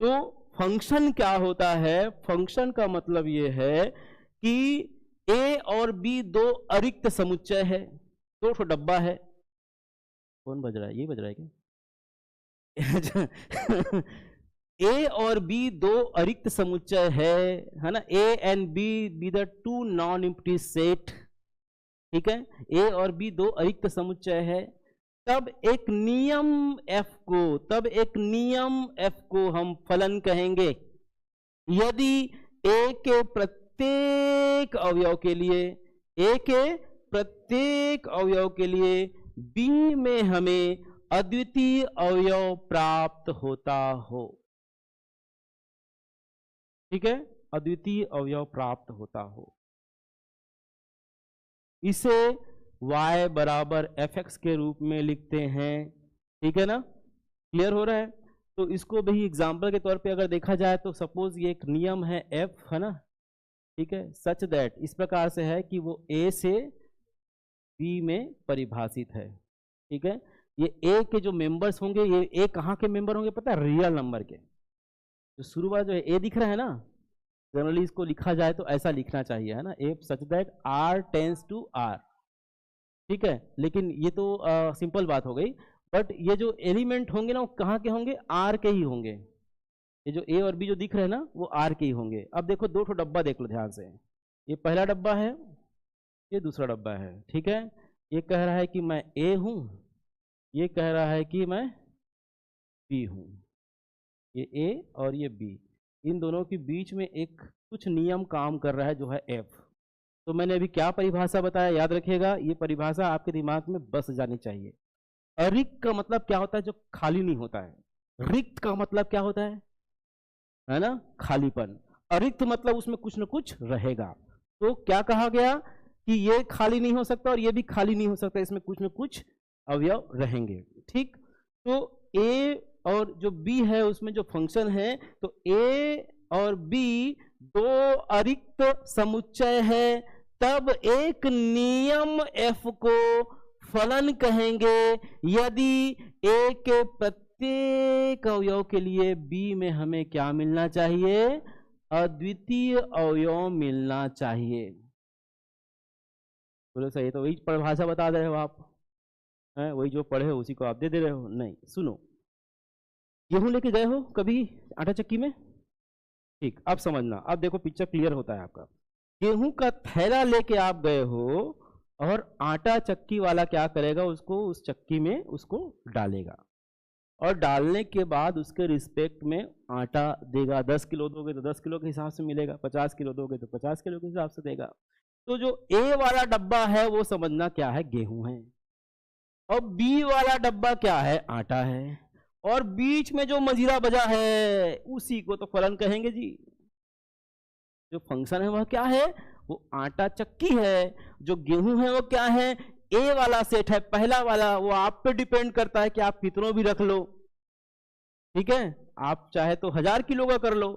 तो फंक्शन क्या होता है? फंक्शन का मतलब ये है कि ए और बी दो अरिक्त समुच्चय है, दो ठो डब्बा है। कौन बज रहा है? ये बज रहा है क्या? ए और बी दो अरिक्त समुच्चय है ना? A and B be the two non empty set, ठीक है। ए और बी दो अरिक्त समुच्चय है, तब एक नियम एफ को हम फलन कहेंगे यदि ए के प्रत्येक अवयव के लिए बी में हमें अद्वितीय अवयव प्राप्त होता हो, ठीक है, अद्वितीय अवयव प्राप्त होता हो। इसे y बराबर fx के रूप में लिखते हैं, ठीक है ना? क्लियर हो रहा है? तो इसको भी एग्जाम्पल के तौर पे अगर देखा जाए तो सपोज ये एक नियम है f, है ना, ठीक है, सच दैट इस प्रकार से है कि वो a से b में परिभाषित है, ठीक है। ये a के जो मेंबर्स होंगे, ये a कहाँ के मेंबर होंगे पता है? रियल नंबर के। जो शुरू वाला जो a दिख रहा है ना, जनरली इसको लिखा जाए तो ऐसा लिखना चाहिए, है ना, f such that r tends to r, ठीक है। लेकिन ये तो सिंपल बात हो गई, बट ये जो एलिमेंट होंगे ना वो कहाँ के होंगे? r के ही होंगे। ये जो a और b जो दिख रहे हैं ना वो r के ही होंगे। अब देखो दो ठो डब्बा देख लो ध्यान से, ये पहला डब्बा है, ये दूसरा डब्बा है, ठीक है। ये कह रहा है कि मैं a हूं, ये कह रहा है कि मैं b हूं। ये a और ये b, इन दोनों के बीच में एक कुछ नियम काम कर रहा है जो है f। तो मैंने अभी क्या परिभाषा बताया याद रखिएगा, ये परिभाषा आपके दिमाग में बस जानी चाहिए। अरिक्त का मतलब क्या होता है? जो खाली नहीं होता है। रिक्त का मतलब क्या होता है ना? खालीपन। अरिक्त मतलब उसमें कुछ ना कुछ रहेगा। तो क्या कहा गया कि ये खाली नहीं हो सकता और ये भी खाली नहीं हो सकता, इसमें कुछ ना कुछ अवयव रहेंगे, ठीक। तो ए और जो बी है उसमें जो फंक्शन है, तो ए और बी दो अरिक्त समुच्चय है, तब एक नियम एफ को फलन कहेंगे यदि ए के प्रत्येक अवयव के लिए बी में हमें क्या मिलना चाहिए? अद्वितीय अवयव मिलना चाहिए। बोलो सही है, तो वही परिभाषा बता दे रहे हो आप, है वही जो पढ़े हो उसी को आप दे दे रहे हो। नहीं सुनो, गेहूं लेके गए हो कभी आटा चक्की में? ठीक, अब समझना, अब देखो पिक्चर क्लियर होता है आपका। गेहूं का थैला लेके आप गए हो और आटा चक्की वाला क्या करेगा? उसको उस चक्की में उसको डालेगा और डालने के बाद उसके रिस्पेक्ट में आटा देगा। 10 किलो दोगे तो 10 किलो के हिसाब से मिलेगा, 50 किलो दोगे तो 50 किलो के हिसाब से देगा। तो जो ए वाला डब्बा है वो समझना क्या है? गेहूं है। और बी वाला डब्बा क्या है? आटा है। और बीच में जो मजीरा बजा है उसी को तो फलन कहेंगे जी। जो फंक्शन है वह क्या है? वो आटा चक्की है। जो गेहूं है वो क्या है? ए वाला सेट है, पहला वाला। वो आप पे डिपेंड करता है कि आप कितनों भी रख लो, ठीक है। आप चाहे तो 1000 किलो का कर लो,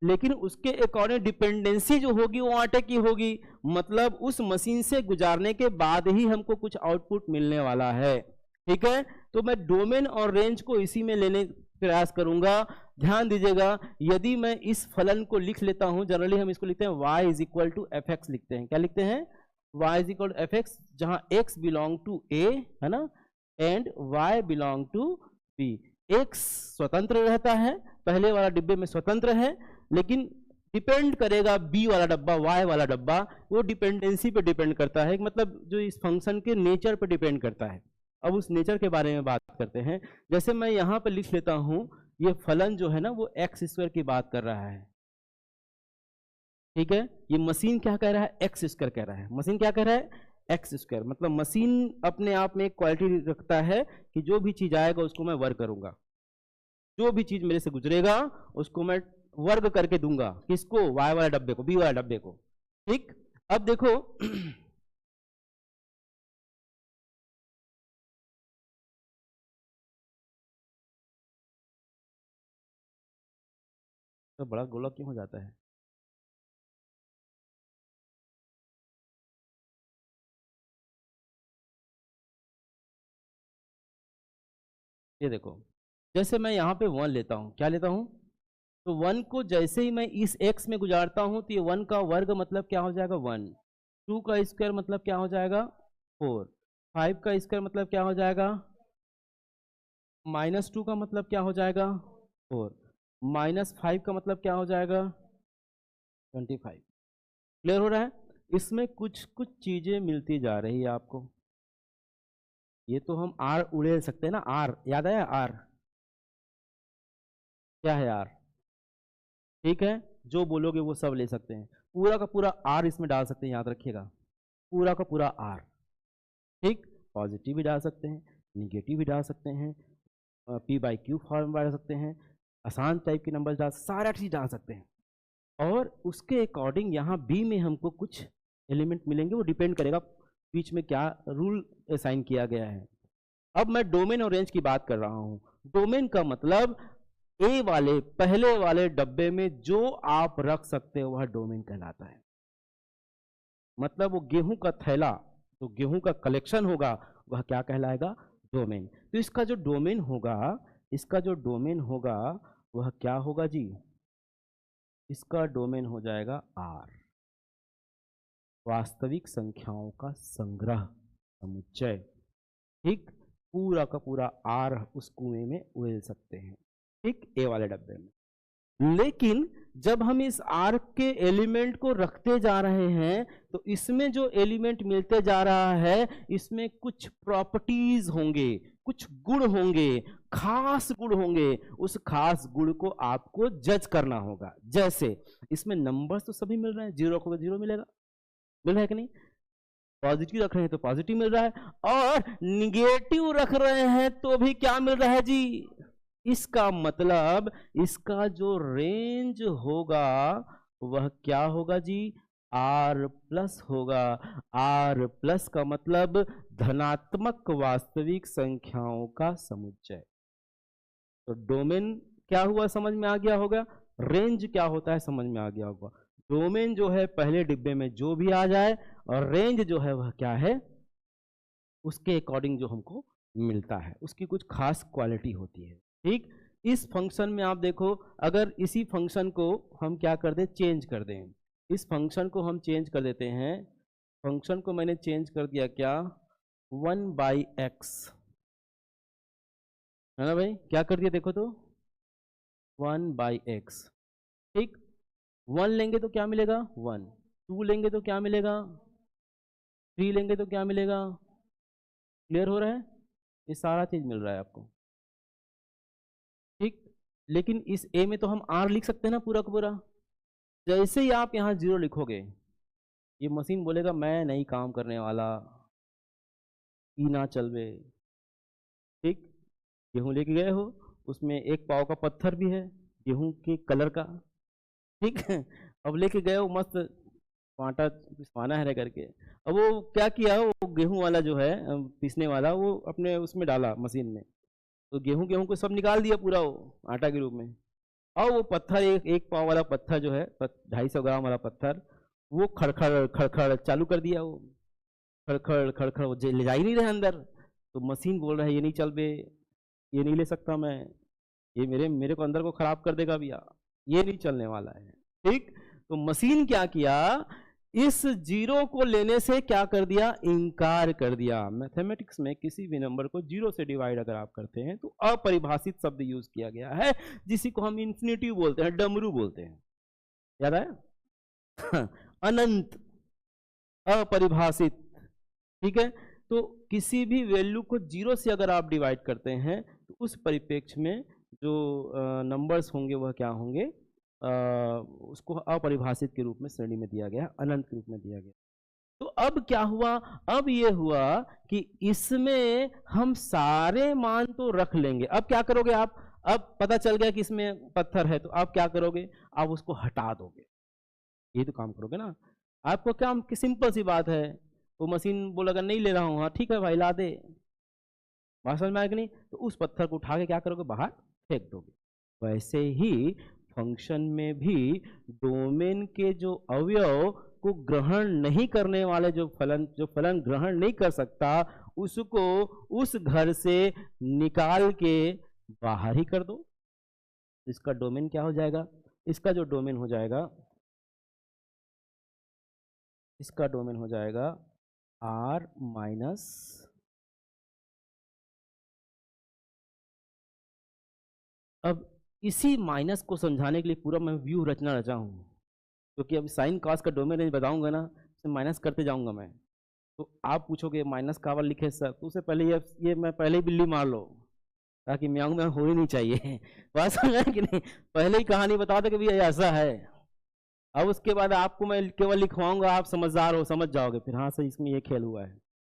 लेकिन उसके अकॉर्डिंग डिपेंडेंसी जो होगी वो आटे की होगी। मतलब उस मशीन से गुजारने के बाद ही हमको कुछ आउटपुट मिलने वाला है, ठीक है। तो मैं डोमेन और रेंज को इसी में लेने प्रयास करूंगा। ध्यान दीजिएगा, यदि मैं इस फलन को लिख लेता हूं, जनरली हम इसको लिखते हैं y is equal to f x, लिखते हैं क्या लिखते हैं? y is equal to f x, जहां x बिलोंग टू a, है ना, and y belong to b। x स्वतंत्र रहता है, पहले वाला डिब्बे में स्वतंत्र है, लेकिन डिपेंड करेगा बी वाला डब्बा, y वाला डब्बा, वो डिपेंडेंसी पे डिपेंड करता है, मतलब जो इस फंक्शन के नेचर पे डिपेंड करता है। अब उस नेचर के बारे में बात करते हैं। जैसे मैं यहां पर लिख लेता हूं, ये फलन जो है ना वो एक्स स्क्वायर की बात कर रहा है, ठीक है। ये मशीन क्या कह रहा है? एक्स स्क्वायर कह रहा है। मशीन क्या कह रहा है? X square. मतलब मशीन अपने आप में एक क्वालिटी रखता है कि जो भी चीज आएगा उसको मैं वर्ग करूंगा, जो भी चीज मेरे से गुजरेगा उसको मैं वर्ग करके दूंगा। किसको? वाई वाले डब्बे को, बी वाले डब्बे को, ठीक। अब देखो तो बड़ा गोला क्यों हो जाता है? ये देखो, जैसे मैं यहाँ पे 1 लेता हूँ, क्या लेता हूँ? तो 1 को जैसे ही मैं इस x में गुजारता हूं तो ये 1 का वर्ग मतलब क्या हो जाएगा 1, 2 का स्क्वायर मतलब क्या हो जाएगा 4, 5 का स्क्वायर मतलब क्या हो जाएगा -2 का मतलब क्या हो जाएगा 4, -5 का मतलब क्या हो जाएगा 25। क्लियर हो रहा है? इसमें कुछ कुछ चीजें मिलती जा रही है आपको। ये तो हम r उड़ेल सकते हैं ना, r याद आया r क्या है r, ठीक है, जो बोलोगे वो सब ले सकते हैं, पूरा का पूरा r इसमें डाल सकते हैं, याद रखिएगा पूरा का पूरा r, ठीक, पॉजिटिव भी डाल सकते हैं, निगेटिव भी डाल सकते हैं, p/q फॉर्म डाल सकते हैं, आसान टाइप के नंबर डाल, सारा चीज डाल सकते हैं। और उसके अकॉर्डिंग यहाँ बी में हमको कुछ एलिमेंट मिलेंगे, वो डिपेंड करेगा बीच में क्या रूल असाइन किया गया है। अब मैं डोमेन और रेंज की बात कर रहा हूं। डोमेन का मतलब ए वाले पहले वाले डब्बे में जो आप रख सकते हो वह डोमेन कहलाता है। मतलब वो गेहूं का थैला, तो गेहूं का कलेक्शन होगा, वह क्या कहलाएगा डोमेन। तो इसका जो डोमेन होगा, इसका जो डोमेन होगा वह क्या होगा जी, इसका डोमेन हो जाएगा आर, वास्तविक संख्याओं का संग्रह समुच्चय, ठीक, पूरा का पूरा आर उस कुएं में उड़ेल सकते हैं, ठीक, ए वाले डब्बे में। लेकिन जब हम इस आर के एलिमेंट को रखते जा रहे हैं तो इसमें जो एलिमेंट मिलते जा रहा है इसमें कुछ प्रॉपर्टीज होंगे, कुछ गुण होंगे, खास गुण होंगे, उस खास गुण को आपको जज करना होगा। जैसे इसमें नंबर्स तो सभी मिल रहे हैं, 0 को 0 मिलेगा, मिल रहा है कि नहीं, पॉजिटिव रख रहे हैं तो पॉजिटिव मिल रहा है, और निगेटिव रख रहे हैं तो भी क्या मिल रहा है जी, इसका मतलब इसका जो रेंज होगा वह क्या होगा जी, आर प्लस होगा। आर प्लस का मतलब धनात्मक वास्तविक संख्याओं का समुच्चय। तो डोमेन क्या हुआ समझ में आ गया होगा, रेंज क्या होता है समझ में आ गया होगा। डोमेन जो है पहले डिब्बे में जो भी आ जाए, और रेंज जो है वह क्या है, उसके अकॉर्डिंग जो हमको मिलता है, उसकी कुछ खास क्वालिटी होती है, ठीक। इस फंक्शन में आप देखो, अगर इसी फंक्शन को हम क्या कर दें, चेंज कर दें, इस फंक्शन को हम चेंज कर देते हैं, फंक्शन को मैंने चेंज कर दिया क्या, 1/x, है ना भाई, क्या कर दिया देखो तो 1/x, ठीक, 1 लेंगे तो क्या मिलेगा 1, 2 लेंगे तो क्या मिलेगा 3 लेंगे तो क्या मिलेगा, क्लियर हो रहा है, ये सारा चीज मिल रहा है आपको, ठीक। लेकिन इस ए में तो हम आर लिख सकते हैं ना पूरा का पूरा। जैसे ही आप यहाँ 0 लिखोगे ये मशीन बोलेगा मैं नहीं काम करने वाला, ई ना चलवे, ठीक। गेहूं लेके गए हो, उसमें 1 पाव का पत्थर भी है गेहूं के कलर का, ठीक है, अब लेके गए हो मस्त आटा पिसवाना है करके, अब वो क्या किया, वो गेहूं वाला जो है पीसने वाला, वो अपने उसमें डाला मशीन में, तो गेहूं को सब निकाल दिया पूरा वो आटा के रूप में, और वो पत्थर एक पाव वाला पत्थर जो है 250 ग्राम वाला पत्थर, वो खड़खड़ खड़खड़ चालू कर दिया, वो खड़खड़ खड़खड़ वो ले जा ही नहीं रहे अंदर। तो मशीन बोल रहा है ये नहीं चल बे, ये नहीं ले सकता मैं, ये मेरे को अंदर को खराब कर देगा भैया, ये नहीं चलने वाला है, ठीक। तो मशीन क्या किया, इस 0 को लेने से क्या कर दिया, इनकार कर दिया। मैथमेटिक्स में किसी भी नंबर को 0 से डिवाइड अगर आप करते हैं तो अपरिभाषित शब्द यूज किया गया है, जिसी को हम इंफिनिटिव बोलते हैं, डमरू बोलते हैं, याद आया अनंत, अपरिभाषित, ठीक है। तो किसी भी वैल्यू को 0 से अगर आप डिवाइड करते हैं तो उस परिप्रेक्ष्य में जो नंबर्स होंगे वह क्या होंगे, उसको अपरिभाषित के रूप में श्रेणी में दिया गया, अनंत के रूप में दिया गया। तो अब क्या हुआ, अब ये हुआ कि इसमें हम सारे मान तो रख लेंगे। अब क्या करोगे आप, अब पता चल गया कि इसमें पत्थर है, तो आप क्या करोगे, आप उसको हटा दोगे, ये तो काम करोगे ना। आपको क्या, सिंपल सी बात है, वो मशीन बोलेगा नहीं ले रहा हूँ, हाँ ठीक है भाई ला दे, बात समझ में आएगी नहीं, तो उस पत्थर को उठा के क्या करोगे, बाहर फेंक दोगे। वैसे ही फंक्शन में भी डोमेन के जो अवयव को ग्रहण नहीं करने वाले जो फलन ग्रहण नहीं कर सकता, उसको उस घर से निकाल के बाहर ही कर दो। तो इसका डोमेन क्या हो जाएगा, इसका जो डोमेन हो जाएगा, इसका डोमेन हो जाएगा आर माइनस, अब इसी माइनस को समझाने के लिए पूरा मैं व्यू रचना रचा हूँ, क्योंकि अब साइन कॉस का डोमेन रेंज बताऊंगा ना, तो माइनस करते जाऊंगा मैं। तो आप पूछोगे माइनस का वाला लिखे सर, तो उससे पहले ये मैं पहले ही बिल्ली मार लो, ताकि म्यांग म्यांग हो ही नहीं चाहिए बात समझ रहे हैं कि नहीं, पहले ही कहानी बता दो कि भैया ऐसा है। अब उसके बाद आपको मैं केवल लिखवाऊंगा, आप समझदार हो, समझ जाओगे फिर हाँ सही इसमें ये खेल हुआ है।